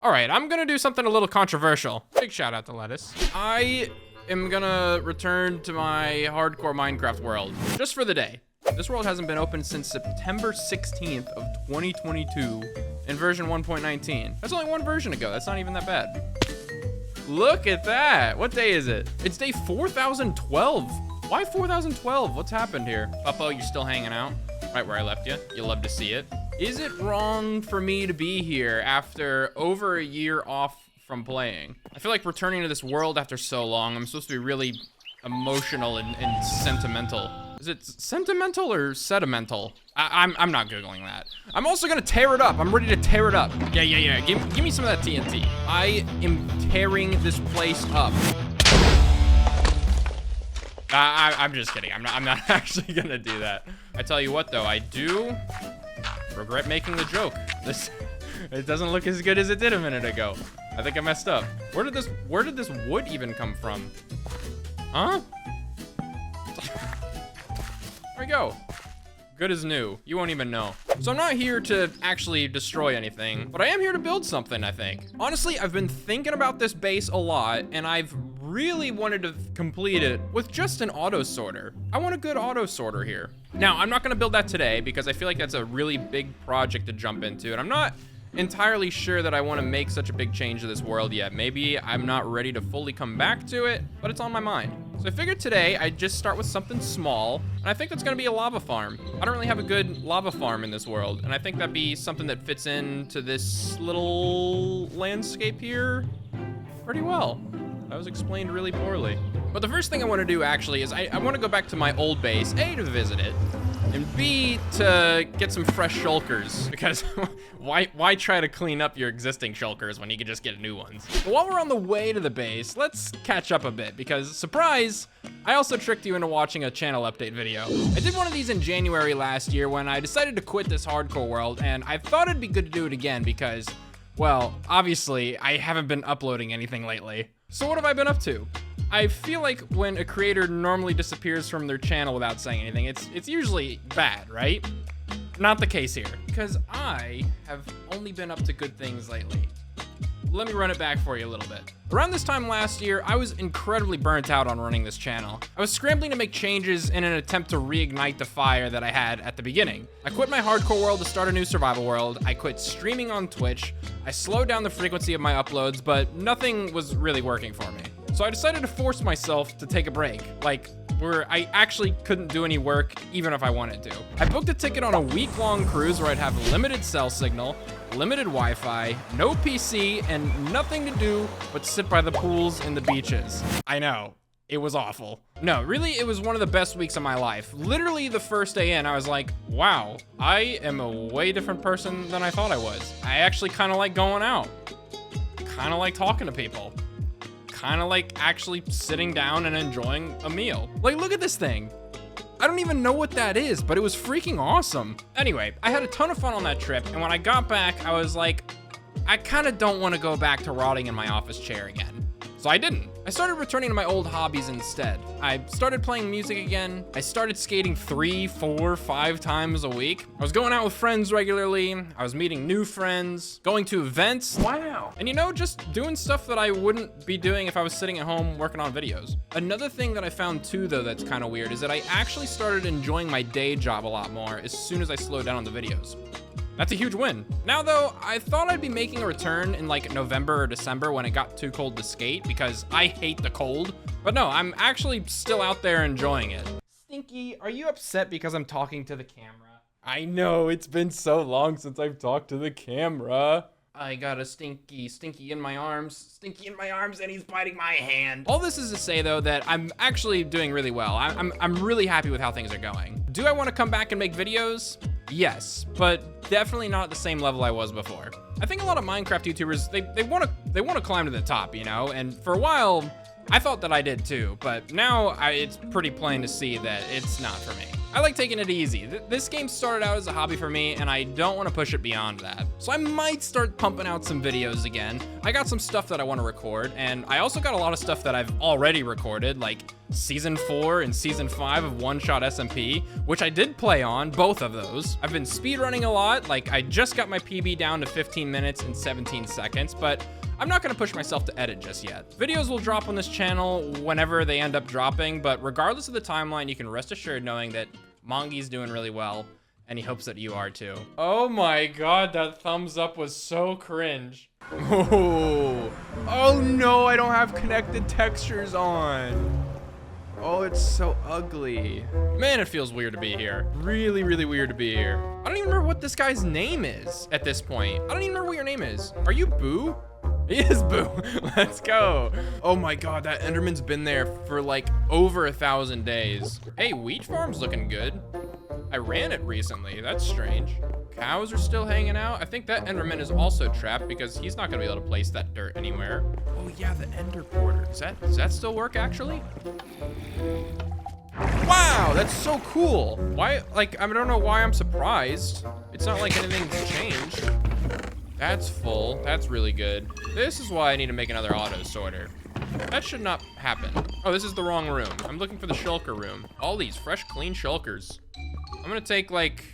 All right, I'm gonna do something a little controversial. Big shout out to Lettuce. I am gonna return to my hardcore Minecraft world just for the day. This world hasn't been open since September 16th of 2022 in version 1.19. That's only one version ago. That's not even that bad. Look at that. What day is it? It's day 4012. Why 4012? What's happened here? Puppo, you're still hanging out right where I left you. You love to see it. Is it wrong for me to be here after over a year off from playing? I feel like returning to this world after so long, I'm supposed to be really emotional and sentimental. Is it sentimental or sedimental? I'm not Googling that. I'm also gonna tear it up. I'm ready to tear it up. Yeah. Give me some of that TNT. I am tearing this place up. I'm just kidding. I'm not actually gonna do that. I tell you what though, I do regret making the joke. It doesn't look as good as it did a minute ago. I think I messed up. Where did this wood even come from? Huh? There we go. Good as new. You won't even know. So I'm not here to actually destroy anything, but I am here to build something, I think. Honestly, I've been thinking about this base a lot, and I've really wanted to complete it with just an auto sorter. I want a good auto sorter here. Now, I'm not gonna build that today because I feel like that's a really big project to jump into, and I'm not entirely sure that I want to make such a big change to this world yet. Maybe I'm not ready to fully come back to it, but it's on my mind. So I figured today I'd just start with something small, and I think that's gonna be a lava farm. I don't really have a good lava farm in this world, and I think that'd be something that fits into this little landscape here pretty well. That was explained really poorly. But the first thing I want to do actually is I want to go back to my old base, A, to visit it, and B, to get some fresh shulkers, because why try to clean up your existing shulkers when you can just get new ones? But while we're on the way to the base, let's catch up a bit, because surprise, I also tricked you into watching a channel update video. I did one of these in January last year when I decided to quit this hardcore world, and I thought it'd be good to do it again because, well, obviously I haven't been uploading anything lately. So what have I been up to? I feel like when a creator normally disappears from their channel without saying anything, it's usually bad, right? Not the case here, because I have only been up to good things lately. Let me run it back for you a little bit. Around this time last year, I was incredibly burnt out on running this channel. I was scrambling to make changes in an attempt to reignite the fire that I had at the beginning. I quit my hardcore world to start a new survival world. I quit streaming on Twitch. I slowed down the frequency of my uploads, but nothing was really working for me. So I decided to force myself to take a break, where I actually couldn't do any work even if I wanted to. I booked a ticket on a week-long cruise where I'd have limited cell signal, limited Wi-Fi, no PC, and nothing to do but sit by the pools and the beaches. I know, it was awful. No, really, it was one of the best weeks of my life. Literally the first day in, I was like, wow, I am a way different person than I thought I was. I actually kind of like going out, kind of like talking to people, kind of like actually sitting down and enjoying a meal. Like, look at this thing. I don't even know what that is, but it was freaking awesome. Anyway, I had a ton of fun on that trip, and when I got back, I was like, I kind of don't want to go back to rotting in my office chair again. So I didn't. I started returning to my old hobbies instead. I started playing music again. I started skating 3, 4, 5 times a week. I was going out with friends regularly. I was meeting new friends, going to events. Wow. And you know, just doing stuff that I wouldn't be doing if I was sitting at home working on videos. Another thing that I found too, though, that's kind of weird is that I actually started enjoying my day job a lot more as soon as I slowed down on the videos. That's a huge win. Now though, I thought I'd be making a return in like November or December when it got too cold to skate because I hate the cold. But no, I'm actually still out there enjoying it. Stinky, are you upset because I'm talking to the camera? I know, it's been so long since I've talked to the camera. I got a Stinky in my arms, and he's biting my hand. All this is to say though that I'm actually doing really well. I'm really happy with how things are going. Do I want to come back and make videos? Yes, but definitely not at the same level I was before. I think a lot of Minecraft YouTubers, they want to climb to the top, you know? And for a while, I thought that I did too, but now it's pretty plain to see that it's not for me. I like taking it easy. This game started out as a hobby for me, and I don't want to push it beyond that. So I might start pumping out some videos again. I got some stuff that I want to record, and I also got a lot of stuff that I've already recorded, like Season 4 and Season 5 of One Shot SMP, which I did play on, both of those. I've been speedrunning a lot, like I just got my PB down to 15 minutes and 17 seconds, but I'm not gonna push myself to edit just yet. Videos will drop on this channel whenever they end up dropping, but regardless of the timeline, you can rest assured knowing that Mongi's doing really well, and he hopes that you are too. Oh my God, that thumbs up was so cringe. Oh no, I don't have connected textures on. Oh, it's so ugly. Man, it feels weird to be here. Really, really weird to be here. I don't even remember what this guy's name is at this point. I don't even remember what your name is. Are you Boo? He is Boo. Let's go. Oh my God, that Enderman's been there for like over 1,000 days. Hey, wheat farm's looking good. I ran it recently. That's strange. Cows are still hanging out. I think that Enderman is also trapped because he's not gonna be able to place that dirt anywhere. Oh yeah, the Ender Porter. Does that still work actually? Wow, that's so cool. Why, like, I don't know why I'm surprised. It's not like anything's changed. That's full. That's really good. This is why I need to make another auto sorter. That should not happen. Oh, this is the wrong room. I'm looking for the shulker room. All these fresh, clean shulkers. I'm gonna take like,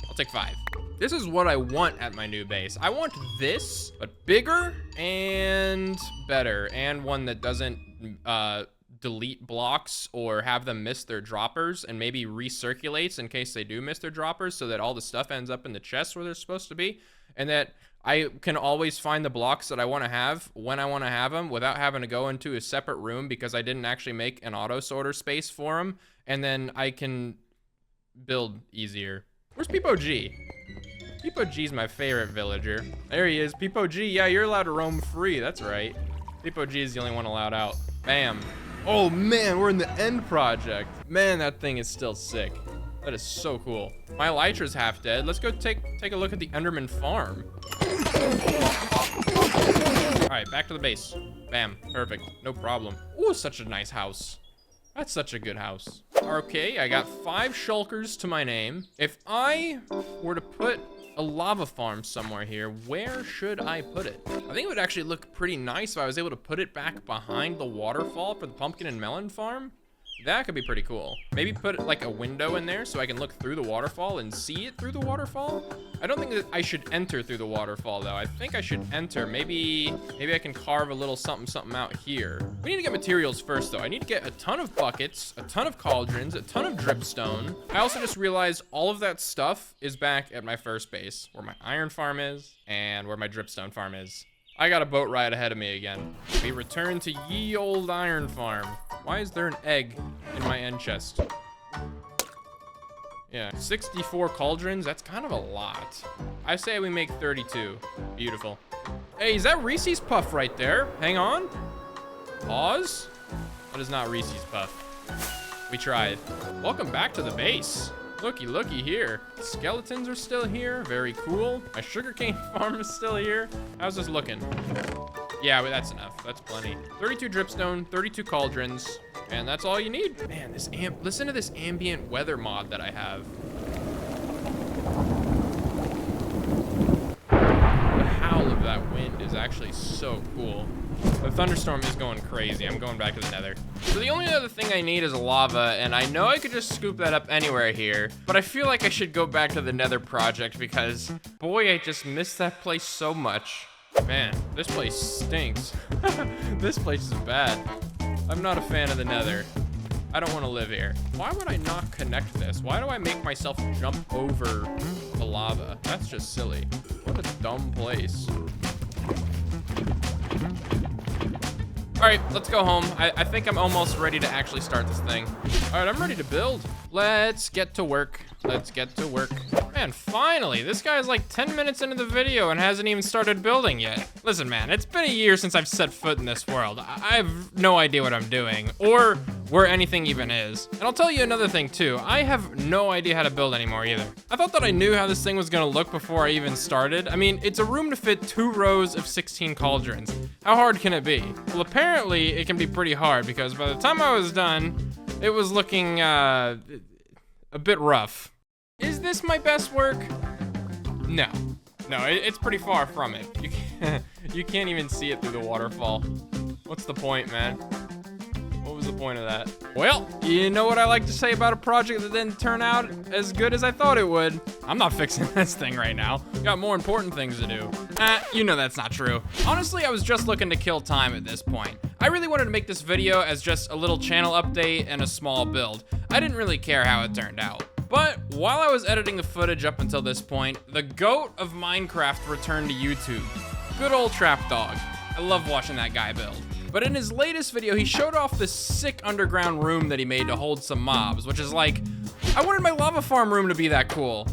I'll take 5. This is what I want at my new base. I want this, but bigger and better, and one that doesn't delete blocks or have them miss their droppers, and maybe recirculates in case they do miss their droppers, so that all the stuff ends up in the chest where they're supposed to be, and that I can always find the blocks that I want to have when I want to have them without having to go into a separate room because I didn't actually make an auto sorter space for them, and then I can build easier. Where's Peepo G? Peepo G's my favorite villager. There he is. Peepo G, yeah, you're allowed to roam free. That's right. Peepo G is the only one allowed out. Bam. Oh man, we're in the end project. Man, that thing is still sick. That is so cool. My Elytra's half dead. Let's go take a look at the Enderman farm. All right, back to the base. Bam, perfect, no problem. Ooh, such a nice house. That's such a good house. Okay, I got 5 shulkers to my name. If I were to put a lava farm somewhere here, where should I put it? I think it would actually look pretty nice if I was able to put it back behind the waterfall for the pumpkin and melon farm. That could be pretty cool. Maybe put like a window in there so I can look through the waterfall and see it through the waterfall. I don't think that I should enter through the waterfall though. I think I should enter. Maybe I can carve a little something out here. We need to get materials first though. I need to get a ton of buckets, a ton of cauldrons, a ton of dripstone. I also just realized all of that stuff is back at my first base, where my iron farm is and where my dripstone farm is. I got a boat ride ahead of me again. We return to ye old iron farm. Why is there an egg in my end chest? Yeah, 64 cauldrons, that's kind of a lot. I say we make 32. Beautiful. Hey, is that Reese's Puff right there? Hang on. Pause. That is not Reese's Puff. We tried. Welcome back to the base. Looky here. Skeletons are still here. Very cool. My sugarcane farm is still here. How's this looking? Yeah, but that's enough. That's plenty. 32 dripstone, 32 cauldrons, and that's all you need. Man, listen to this ambient weather mod that I have. The howl of that wind is actually so cool. The thunderstorm is going crazy. I'm going back to the nether. So the only other thing I need is lava, and I know I could just scoop that up anywhere here, but I feel like I should go back to the nether project because, boy, I just miss that place so much. Man, this place stinks. This place is bad. I'm not a fan of the nether. I don't want to live here. Why would I not connect this? Why do I make myself jump over the lava? That's just silly. What a dumb place. All right, let's go home. I think I'm almost ready to actually start this thing. All right, I'm ready to build. Let's get to work. Let's get to work. Man, finally, this guy's like 10 minutes into the video and hasn't even started building yet. Listen, man, it's been a year since I've set foot in this world. I have no idea what I'm doing or where anything even is. And I'll tell you another thing too. I have no idea how to build anymore either. I thought that I knew how this thing was gonna look before I even started. I mean, it's a room to fit 2 rows of 16 cauldrons. How hard can it be? Well, apparently it can be pretty hard because by the time I was done, it was looking a bit rough. Is this my best work? No, it's pretty far from it. You can't even see it through the waterfall. What's the point, man? What was the point of that? Well, you know what I like to say about a project that didn't turn out as good as I thought it would? I'm not fixing this thing right now. Got more important things to do. You know that's not true. Honestly, I was just looking to kill time at this point. I really wanted to make this video as just a little channel update and a small build. I didn't really care how it turned out. But while I was editing the footage up until this point, the GOAT of Minecraft returned to YouTube. Good old Trap Dog. I love watching that guy build. But in his latest video, he showed off this sick underground room that he made to hold some mobs, which is like, I wanted my lava farm room to be that cool.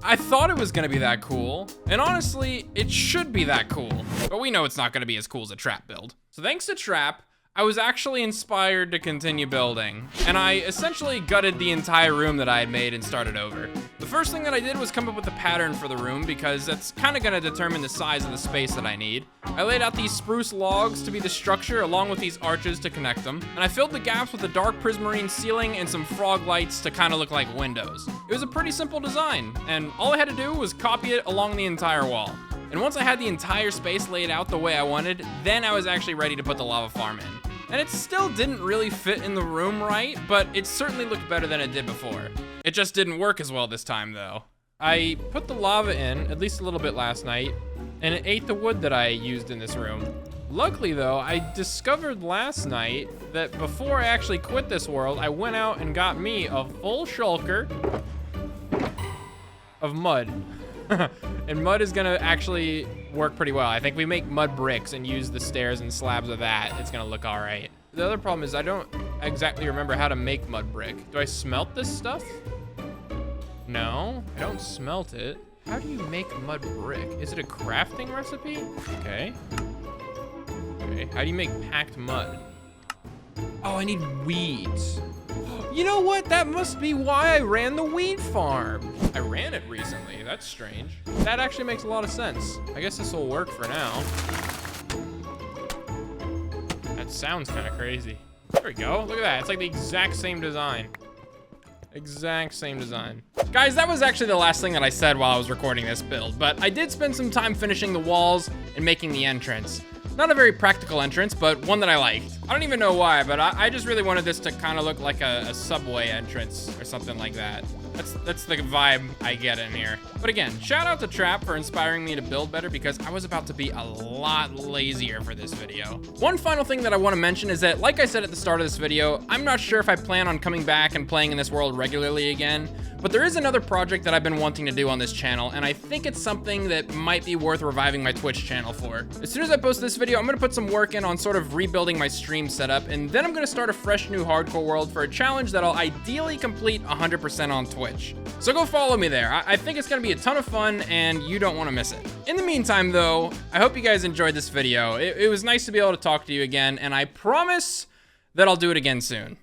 I thought it was gonna be that cool, and honestly, it should be that cool. But we know it's not gonna be as cool as a Trap build. So thanks to Trap, I was actually inspired to continue building, and I essentially gutted the entire room that I had made and started over. The first thing that I did was come up with a pattern for the room because that's kind of gonna determine the size of the space that I need. I laid out these spruce logs to be the structure along with these arches to connect them, and I filled the gaps with a dark prismarine ceiling and some frog lights to kind of look like windows. It was a pretty simple design, and all I had to do was copy it along the entire wall. And once I had the entire space laid out the way I wanted, then I was actually ready to put the lava farm in. And it still didn't really fit in the room right, but it certainly looked better than it did before. It just didn't work as well this time though. I put the lava in, at least a little bit last night, and it ate the wood that I used in this room. Luckily though, I discovered last night that before I actually quit this world, I went out and got me a full shulker of mud. And mud is gonna actually work pretty well. I think we make mud bricks and use the stairs and slabs of that. It's gonna look all right. The other problem is I don't exactly remember how to make mud brick. Do I smelt this stuff? No, I don't smelt it. How do you make mud brick? Is it a crafting recipe? Okay. Okay, how do you make packed mud? Oh, I need weeds. You know what? That must be why I ran the weed farm. I ran it recently. That's strange. That actually makes a lot of sense. I guess this will work for now. That sounds kind of crazy. There we go. Look at that. It's like the exact same design. Exact same design. Guys, that was actually the last thing that I said while I was recording this build, but I did spend some time finishing the walls and making the entrance. Not a very practical entrance, but one that I liked. I don't even know why, but I just really wanted this to kind of look like a subway entrance or something like that. That's the vibe I get in here. But again, shout out to Trap for inspiring me to build better because I was about to be a lot lazier for this video. One final thing that I want to mention is that, like I said at the start of this video, I'm not sure if I plan on coming back and playing in this world regularly again, but there is another project that I've been wanting to do on this channel, and I think it's something that might be worth reviving my Twitch channel for. As soon as I post this video, I'm gonna put some work in on sort of rebuilding my stream setup, and then I'm gonna start a fresh new hardcore world for a challenge that I'll ideally complete 100% on Twitch. So go follow me there. I think it's gonna be a ton of fun, and you don't wanna miss it. In the meantime though, I hope you guys enjoyed this video. It was nice to be able to talk to you again, and I promise that I'll do it again soon.